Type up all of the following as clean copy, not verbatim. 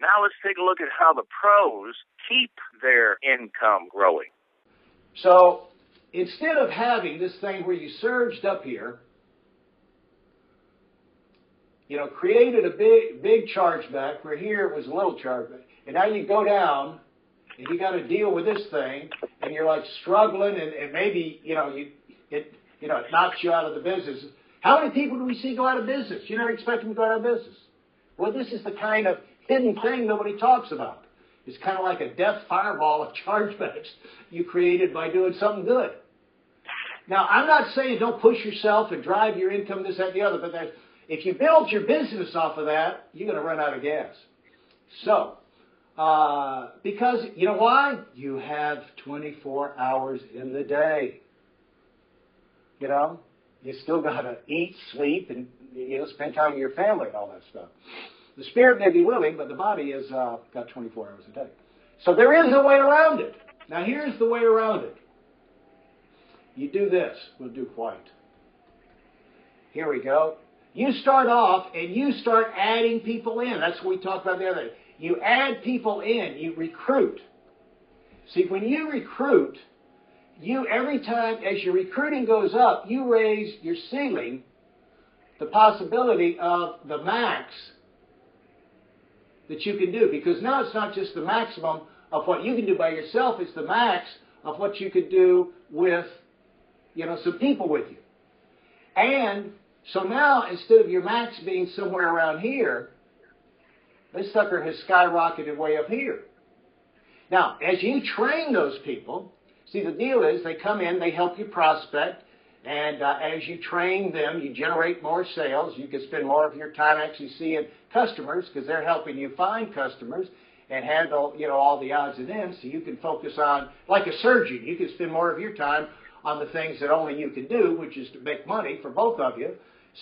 Now let's take a look at how the pros keep their income growing. So instead of having this thing where you surged up here, created a big chargeback where here it was a little chargeback, and now you go down and you got to deal with this thing, and you're like struggling, and maybe it knocks you out of the business. How many people do we see go out of business? You never expect them to go out of business. Well, this is the kind of hidden thing nobody talks about. It's kind of like a death fireball of chargebacks you created by doing something good. Now, I'm not saying don't push yourself and drive your income, this, that, and the other, but if you build your business off of that, you're going to run out of gas. So, because, you know why? You have 24 hours in the day. You still got to eat, sleep, and spend time with your family and all that stuff. The spirit may be willing, but the body has got 24 hours a day. So there is a way around it. Now here's the way around it. You do this. We'll do white. Here we go. You start off and you start adding people in. That's what we talked about the other day. You add people in. You recruit. See, when you recruit, every time as your recruiting goes up, you raise your ceiling, the possibility of the max that you can do. Because now it's not just the maximum of what you can do by yourself, it's the max of what you could do with, some people with you. And so now, instead of your max being somewhere around here, this sucker has skyrocketed way up here. Now, as you train those people, see, the deal is they come in, they help you prospect, and as you train them, you generate more sales. You can spend more of your time actually seeing customers because they're helping you find customers and handle, all the odds and ends. So you can focus on, like a surgeon, you can spend more of your time on the things that only you can do, which is to make money for both of you.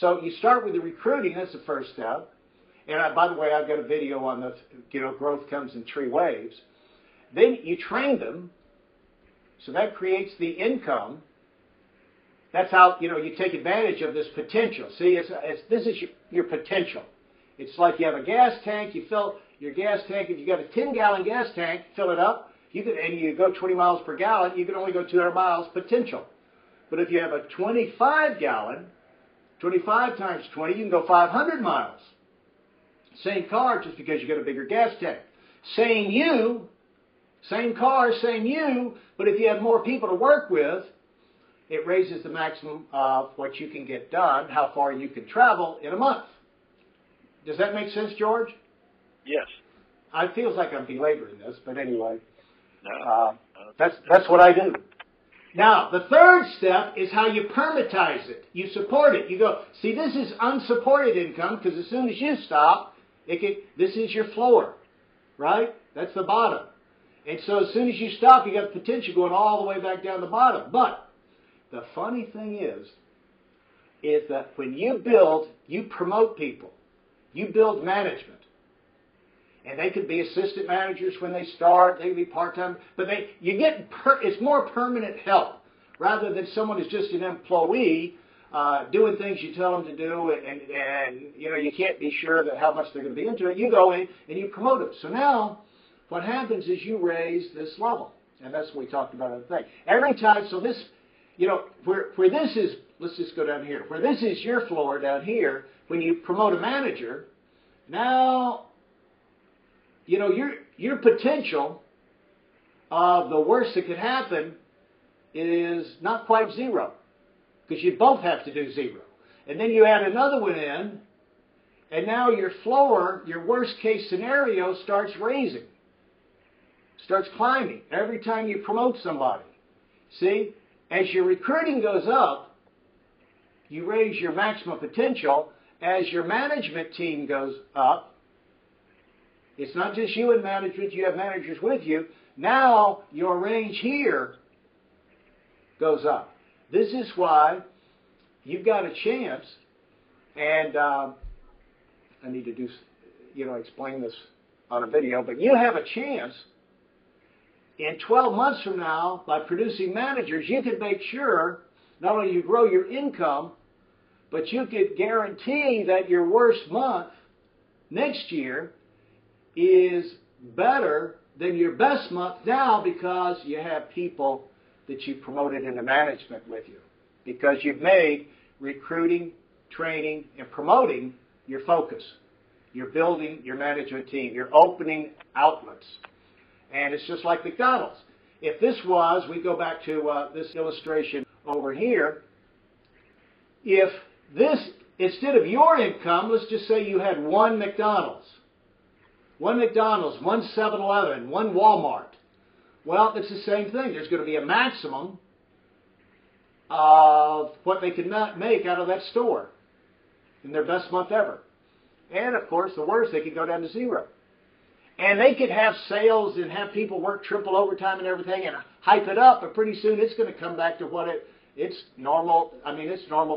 So you start with the recruiting. That's the first step. And by the way, I've got a video on the, growth comes in 3 waves. Then you train them. So that creates the income. That's how, you take advantage of this potential. See, this is your potential. It's like you have a gas tank, you fill your gas tank. If you got a 10-gallon gas tank, fill it up, and you go 20 miles per gallon, you can only go 200 miles potential. But if you have a 25-gallon, 25 times 20, you can go 500 miles. Same car, just because you got a bigger gas tank. Same car, same you, but if you have more people to work with, it raises the maximum of what you can get done, how far you can travel in a month. Does that make sense, George? Yes. It feels like I'm belaboring this, but anyway, No. That's what I do. Now, the third step is how you permitize it. You support it. You go, see, this is unsupported income because as soon as you stop, this is your floor, right? That's the bottom. And so as soon as you stop, you got potential going all the way back down the bottom. But the funny thing is that when you promote people, you build management. And they could be assistant managers when they start. They could be part-time. But it's more permanent help rather than someone who's just an employee doing things you tell them to do. And you can't be sure that how much they're going to be into it. You go in and you promote them. So now what happens is you raise this level. And that's what we talked about in the thing. Every time, so this, where this is, let's just go down here. Where this is your floor down here, when you promote a manager, now, your potential of the worst that could happen is not quite zero. Because you both have to do zero. And then you add another one in, and now your floor, your worst case scenario, starts raising. Starts climbing every time you promote somebody. See? As your recruiting goes up, you raise your maximum potential. As your management team goes up, it's not just you in management, you have managers with you. Now your range here goes up. This is why you've got a chance, and I need to do, explain this on a video, but you have a chance in 12 months from now, by producing managers, you can make sure not only you grow your income, but you could guarantee that your worst month next year, is better than your best month now because you have people that you've promoted into management with you. Because you've made recruiting, training, and promoting your focus. You're building your management team. You're opening outlets. And it's just like McDonald's. If this was, we go back to this illustration over here, if this, instead of your income, let's just say you had one McDonald's, one 7-Eleven, one Walmart. Well, it's the same thing. There's going to be a maximum of what they can make out of that store in their best month ever. And, of course, the worst, they could go down to zero. And they could have sales and have people work triple overtime and everything and hype it up, but pretty soon it's going to come back to what its normal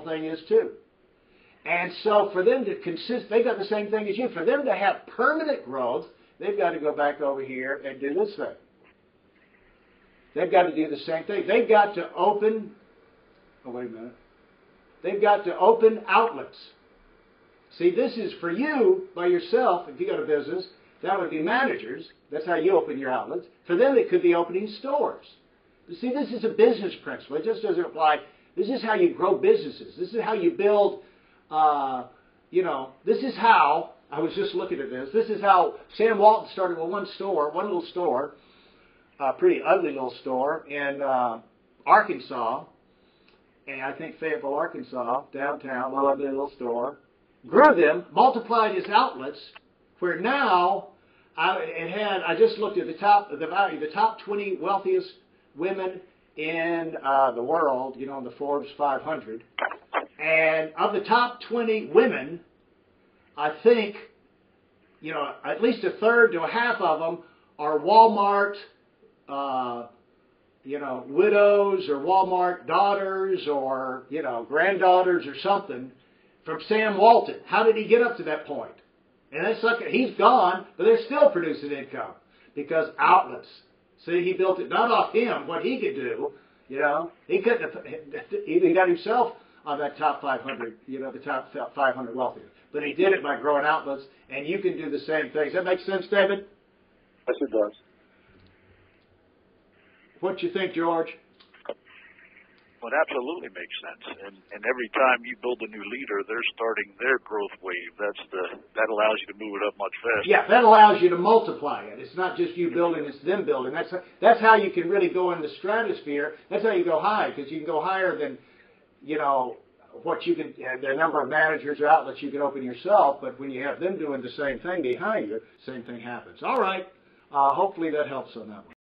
thing is too. And so for them to they got the same thing as you. For them to have permanent growth, they've got to go back over here and do this thing. They've got to do the same thing. They've got to open, they've got to open outlets. See, this is for you by yourself, if you got a business. That would be managers. That's how you open your outlets. For them, it could be opening stores. But see, this is a business principle. It just doesn't apply. This is how you grow businesses. This is how you build, this is how, I was just looking at this. This is how Sam Walton started with one little store, a pretty ugly little store in Arkansas, and I think Fayetteville, Arkansas, downtown, a lovely little store. Grew them, multiplied his outlets, where now, I just looked at the top 20 wealthiest women in the world, in the Forbes 500. And of the top 20 women, I think, at least a third to a half of them are Walmart, widows or Walmart daughters or, granddaughters or something from Sam Walton. How did he get up to that point? And that sucker, he's gone, but they're still producing income because outlets. See, he built it not off him, what he could do. He couldn't have even got himself on that top 500, the top 500 wealthiest. But he did it by growing outlets, and you can do the same thing. Does that make sense, David? Yes, it does. What you think, George? Well, it absolutely makes sense. And every time you build a new leader, they're starting their growth wave. That allows you to move it up much faster. Yeah, that allows you to multiply it. It's not just you building, it's them building. That's how you can really go in the stratosphere. That's how you go high, because you can go higher than, what you can, the number of managers or outlets you can open yourself. But when you have them doing the same thing behind you, same thing happens. All right. Hopefully that helps on that one.